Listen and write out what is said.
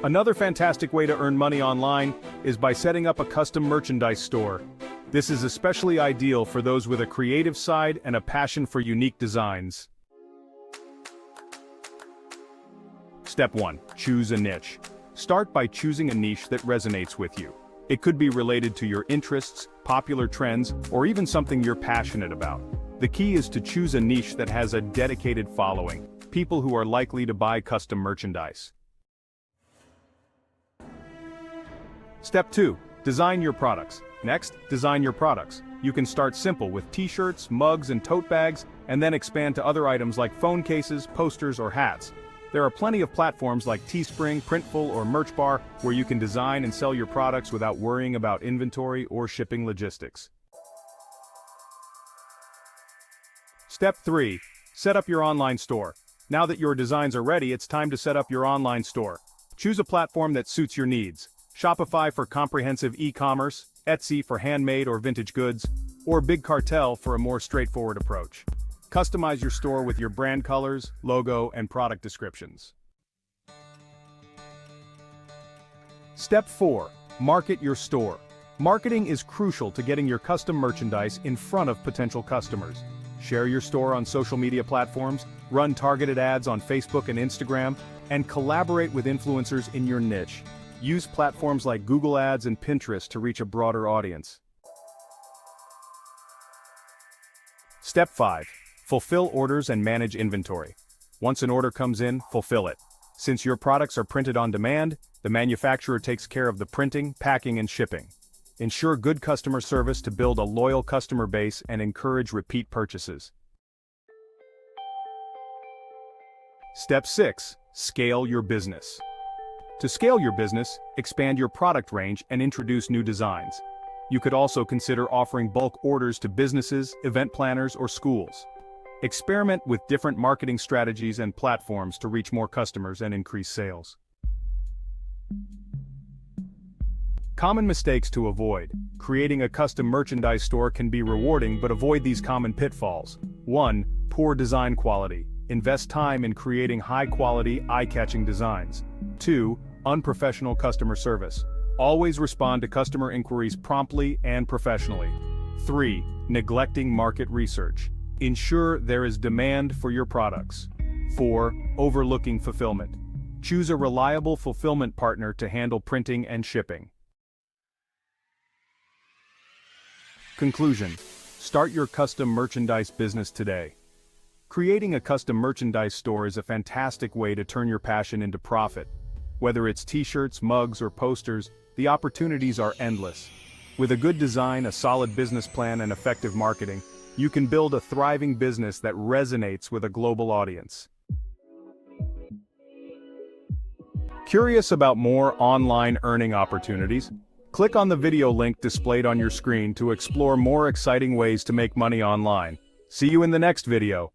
Another fantastic way to earn money online is by setting up a custom merchandise store. This is especially ideal for those with a creative side and a passion for unique designs. Step 1. Choose a niche. Start by choosing a niche that resonates with you. It could be related to your interests, popular trends, or even something you're passionate about. The key is to choose a niche that has a dedicated following, people who are likely to buy custom merchandise. Step 2. Design your products. Next, design your products. You can start simple with t-shirts, mugs, and tote bags, and then expand to other items like phone cases, posters, or hats. There are plenty of platforms like Teespring, Printful, or Merchbar where you can design and sell your products without worrying about inventory or shipping logistics. Step 3. Set up your online store. Now that your designs are ready, it's time to set up your online store. Choose a platform that suits your needs. Shopify for comprehensive e-commerce, Etsy for handmade or vintage goods, or Big Cartel for a more straightforward approach. Customize your store with your brand colors, logo, and product descriptions. Step 4. Market your store. Marketing is crucial to getting your custom merchandise in front of potential customers. Share your store on social media platforms, run targeted ads on Facebook and Instagram, and collaborate with influencers in your niche. Use platforms like Google Ads and Pinterest to reach a broader audience. Step 5. Fulfill orders and manage inventory. Once an order comes in, fulfill it. Since your products are printed on demand, the manufacturer takes care of the printing, packing, and shipping. Ensure good customer service to build a loyal customer base and encourage repeat purchases. Step 6. Scale your business. To scale your business, expand your product range and introduce new designs. You could also consider offering bulk orders to businesses, event planners, or schools. Experiment with different marketing strategies and platforms to reach more customers and increase sales. Common mistakes to avoid. Creating a custom merchandise store can be rewarding, but avoid these common pitfalls. 1. Poor design quality. Invest time in creating high-quality, eye-catching designs. 2. Unprofessional customer service. Always respond to customer inquiries promptly and professionally. 3. Neglecting market research. Ensure there is demand for your products. 4. Overlooking fulfillment. Choose a reliable fulfillment partner to handle printing and shipping. Conclusion. Start your custom merchandise business today. Creating a custom merchandise store is a fantastic way to turn your passion into profit. Whether it's t-shirts, mugs, or posters, the opportunities are endless. With a good design, a solid business plan, and effective marketing, you can build a thriving business that resonates with a global audience. Curious about more online earning opportunities? Click on the video link displayed on your screen to explore more exciting ways to make money online. See you in the next video.